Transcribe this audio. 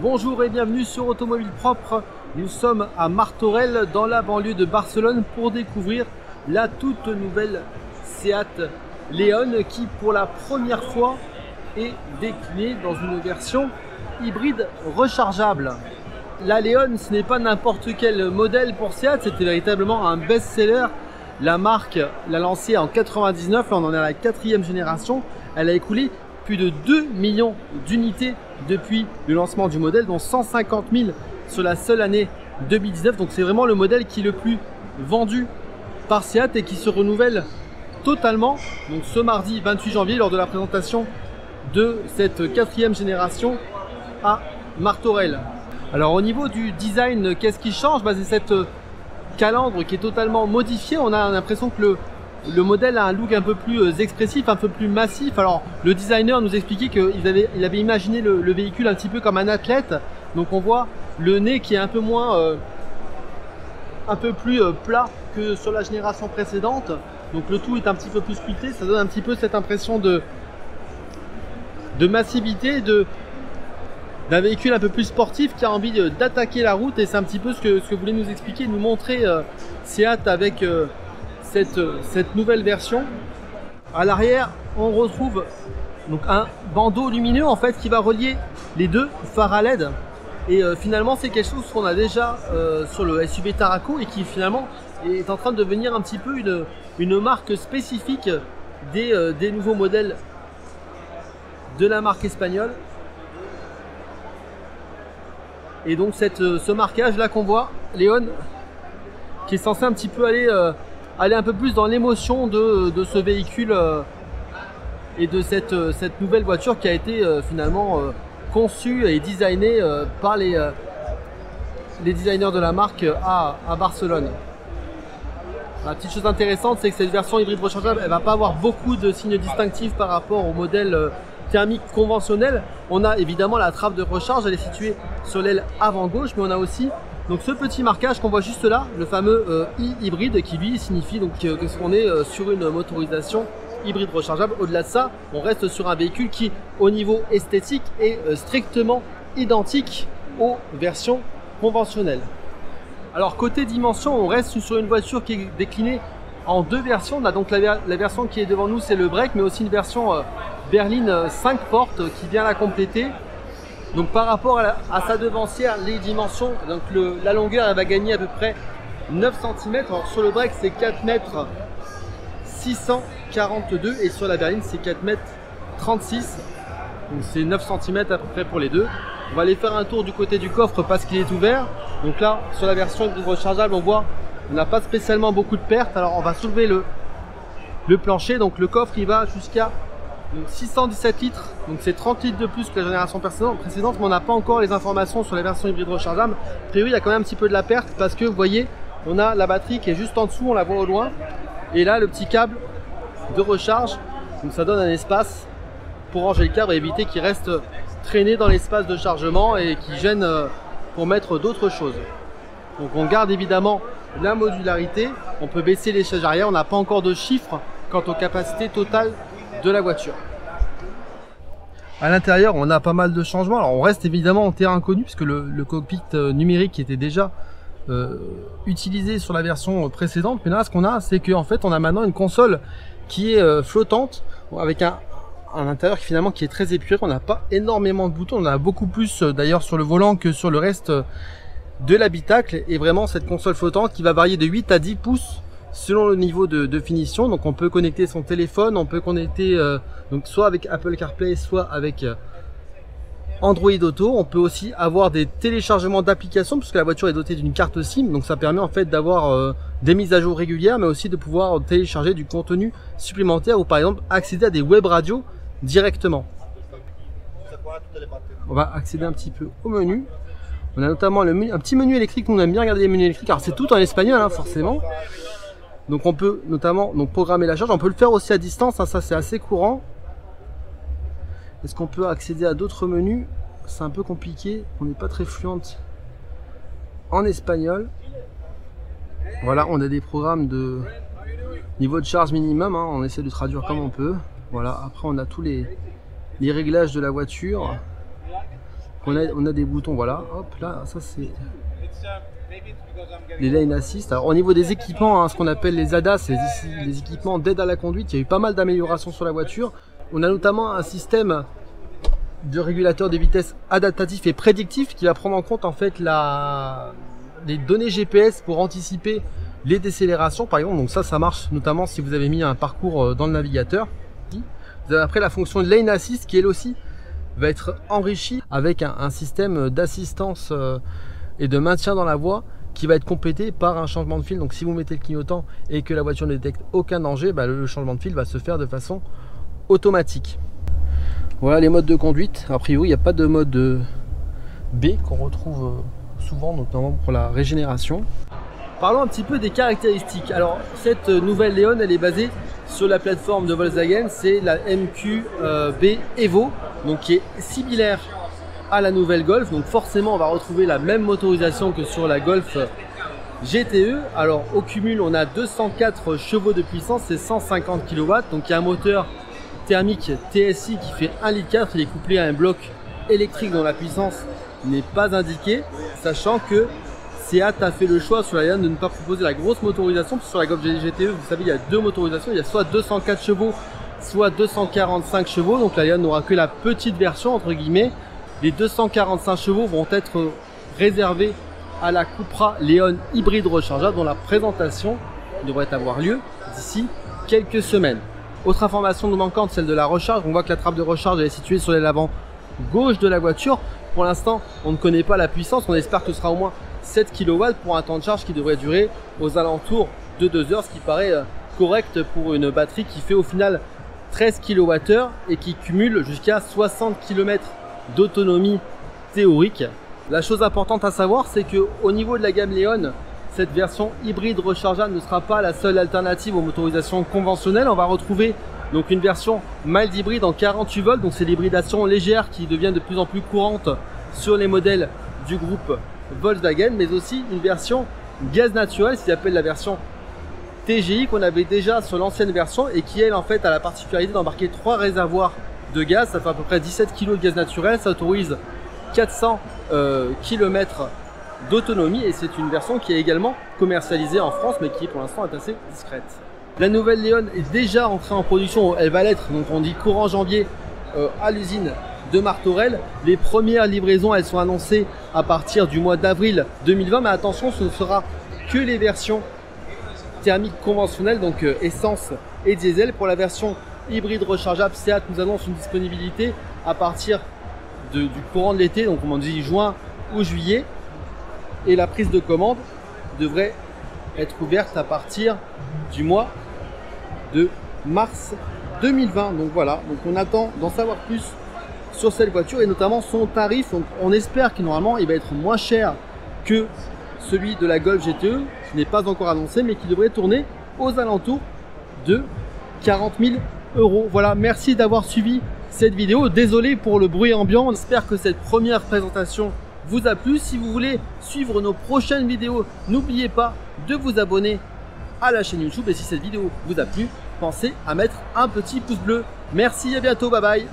Bonjour et bienvenue sur Automobile Propre. Nous sommes à Martorell dans la banlieue de Barcelone pour découvrir la toute nouvelle Seat León qui pour la première fois est déclinée dans une version hybride rechargeable. La León, ce n'est pas n'importe quel modèle pour Seat, c'était véritablement un best-seller. La marque l'a lancée en 99, là on en est à la 4e génération. Elle a écoulé plus de 2 millions d'unités depuis le lancement du modèle, dont 150 000 sur la seule année 2019. Donc c'est vraiment le modèle qui est le plus vendu par Seat et qui se renouvelle totalement. Donc ce mardi 28 janvier lors de la présentation de cette 4e génération à Martorell. Alors au niveau du design, qu'est-ce qui change? C'est cette calandre qui est totalement modifiée. On a l'impression que le modèle a un look un peu plus expressif, un peu plus massif. Alors le designer nous expliquait qu'il avait imaginé le véhicule un petit peu comme un athlète. Donc on voit le nez qui est un peu moins, un peu plus plat que sur la génération précédente. Donc le tout est un petit peu plus sculpté. Ça donne un petit peu cette impression de massivité, d'un véhicule un peu plus sportif qui a envie d'attaquer la route. Et c'est un petit peu ce que voulait nous expliquer, nous montrer Seat avec cette nouvelle version. À l'arrière, on retrouve donc un bandeau lumineux en fait qui va relier les deux phares à LED. Et finalement, c'est quelque chose qu'on a déjà sur le SUV Tarraco et qui finalement est en train de devenir un petit peu une marque spécifique des nouveaux modèles de la marque espagnole. Et donc ce marquage là qu'on voit, León, qui est censé un petit peu aller un peu plus dans l'émotion de ce véhicule et de cette nouvelle voiture qui a été finalement conçue et designée par les designers de la marque à Barcelone. La petite chose intéressante, c'est que cette version hybride rechargeable, elle va pas avoir beaucoup de signes distinctifs par rapport au modèle thermique conventionnel. On a évidemment la trappe de recharge, elle est située sur l'aile avant gauche, mais on a aussi donc ce petit marquage qu'on voit juste là, le fameux hybride, qui lui signifie donc qu'on est sur une motorisation hybride rechargeable. Au-delà de ça, on reste sur un véhicule qui, au niveau esthétique, est strictement identique aux versions conventionnelles. Alors côté dimension, on reste sur une voiture qui est déclinée en deux versions. On a donc la version qui est devant nous, c'est le break, mais aussi une version berline 5 portes qui vient la compléter. Donc par rapport à sa devancière, les dimensions, donc la longueur elle va gagner à peu près 9 cm. Alors sur le break c'est 4 mètres 642 et sur la berline c'est 4 mètres 36. Donc c'est 9 cm à peu près pour les deux. On va aller faire un tour du côté du coffre parce qu'il est ouvert. Donc là sur la version rechargeable on voit on n'a pas spécialement beaucoup de pertes. Alors on va soulever le plancher. Donc le coffre il va jusqu'à 617 litres, donc c'est 30 litres de plus que la génération précédente, mais on n'a pas encore les informations sur la version hybride rechargeable. A priori, il y a quand même un petit peu de la perte parce que vous voyez, on a la batterie qui est juste en dessous, on la voit au loin, et là le petit câble de recharge, donc ça donne un espace pour ranger le câble et éviter qu'il reste traîné dans l'espace de chargement et qui gêne pour mettre d'autres choses. Donc on garde évidemment la modularité, on peut baisser les sièges arrière, on n'a pas encore de chiffres quant aux capacités totales de la voiture. À l'intérieur, on a pas mal de changements. Alors, on reste évidemment en terrain inconnu puisque le cockpit numérique était déjà utilisé sur la version précédente. Mais là, ce qu'on a, c'est qu'en fait, on a maintenant une console qui est flottante avec un intérieur qui finalement qui est très épuré. On n'a pas énormément de boutons. On en a beaucoup plus d'ailleurs sur le volant que sur le reste de l'habitacle. Et vraiment, cette console flottante qui va varier de 8 à 10 pouces selon le niveau de finition. Donc on peut connecter son téléphone, on peut connecter donc soit avec Apple CarPlay, soit avec Android Auto. On peut aussi avoir des téléchargements d'applications puisque la voiture est dotée d'une carte SIM. Donc ça permet en fait d'avoir des mises à jour régulières, mais aussi de pouvoir télécharger du contenu supplémentaire ou par exemple accéder à des web radios directement. On va accéder un petit peu au menu. On a notamment un petit menu électrique. Nous on aime bien regarder les menus électriques. Alors c'est tout en espagnol hein, forcément. Donc on peut notamment programmer la charge, on peut le faire aussi à distance, hein, ça c'est assez courant. Est-ce qu'on peut accéder à d'autres menus? C'est un peu compliqué, on n'est pas très fluente en espagnol. Voilà, on a des programmes de niveau de charge minimum, hein, on essaie de traduire comme on peut. Voilà, après on a tous les réglages de la voiture. On a des boutons, voilà. Hop, là, ça c'est les lane assist. Alors au niveau des équipements, hein, ce qu'on appelle les ADAS, les équipements d'aide à la conduite, il y a eu pas mal d'améliorations sur la voiture. On a notamment un système de régulateur des vitesses adaptatif et prédictif qui va prendre en compte en fait les données GPS pour anticiper les décélérations par exemple. Donc ça marche notamment si vous avez mis un parcours dans le navigateur. Vous avez après la fonction lane assist qui elle aussi va être enrichie avec un système d'assistance et de maintien dans la voie qui va être complété par un changement de fil. Donc si vous mettez le clignotant et que la voiture ne détecte aucun danger, le changement de fil va se faire de façon automatique. Voilà les modes de conduite. A priori il n'y a pas de mode B qu'on retrouve souvent, notamment pour la régénération. Parlons un petit peu des caractéristiques. Alors cette nouvelle Leon, elle est basée sur la plateforme de Volkswagen, c'est la MQB Evo, donc qui est similaire à la nouvelle Golf. Donc forcément on va retrouver la même motorisation que sur la Golf GTE. Alors au cumul on a 204 chevaux de puissance, c'est 150 kW. Donc il y a un moteur thermique TSI qui fait 1,4 litre. Il est couplé à un bloc électrique dont la puissance n'est pas indiquée, sachant que Seat a fait le choix sur la Leon de ne pas proposer la grosse motorisation. Sur la Golf GTE, vous savez, il y a deux motorisations, il y a soit 204 chevaux, soit 245 chevaux. Donc la Leon n'aura que la petite version entre guillemets. Les 245 chevaux vont être réservés à la Cupra Leon hybride rechargeable, dont la présentation devrait avoir lieu d'ici quelques semaines. Autre information non manquante, celle de la recharge. On voit que la trappe de recharge est située sur l'avant gauche de la voiture. Pour l'instant, on ne connaît pas la puissance. On espère que ce sera au moins 7 kW pour un temps de charge qui devrait durer aux alentours de 2 heures, ce qui paraît correct pour une batterie qui fait au final 13 kWh et qui cumule jusqu'à 60 km d'autonomie théorique. La chose importante à savoir, c'est que au niveau de la gamme Leon, cette version hybride rechargeable ne sera pas la seule alternative aux motorisations conventionnelles. On va retrouver donc une version mild hybride en 48 volts, donc c'est l'hybridation légère qui devient de plus en plus courante sur les modèles du groupe Volkswagen, mais aussi une version gaz naturel, ce qu'ils appellent la version TGI, qu'on avait déjà sur l'ancienne version et qui elle en fait a la particularité d'embarquer 3 réservoirs de gaz. Ça fait à peu près 17 kg de gaz naturel, ça autorise 400 km d'autonomie et c'est une version qui est également commercialisée en France mais qui pour l'instant est assez discrète. La nouvelle Leon est déjà entrée en production, elle va l'être, donc on dit courant janvier à l'usine de Martorell. Les premières livraisons elles sont annoncées à partir du mois d'avril 2020, mais attention, ce ne sera que les versions thermiques conventionnelles, donc essence et diesel. Pour la version hybride rechargeable, Seat nous annonce une disponibilité à partir du courant de l'été, donc on dit juin ou juillet, et la prise de commande devrait être ouverte à partir du mois de mars 2020. Donc voilà, donc on attend d'en savoir plus sur cette voiture et notamment son tarif. Donc on espère qu'il normalement il va être moins cher que celui de la Golf GTE, qui n'est pas encore annoncé, mais qui devrait tourner aux alentours de 40 000 €. Voilà, merci d'avoir suivi cette vidéo. Désolé pour le bruit ambiant. J'espère que cette première présentation vous a plu. Si vous voulez suivre nos prochaines vidéos, n'oubliez pas de vous abonner à la chaîne YouTube. Et si cette vidéo vous a plu, pensez à mettre un petit pouce bleu. Merci, à bientôt, bye bye.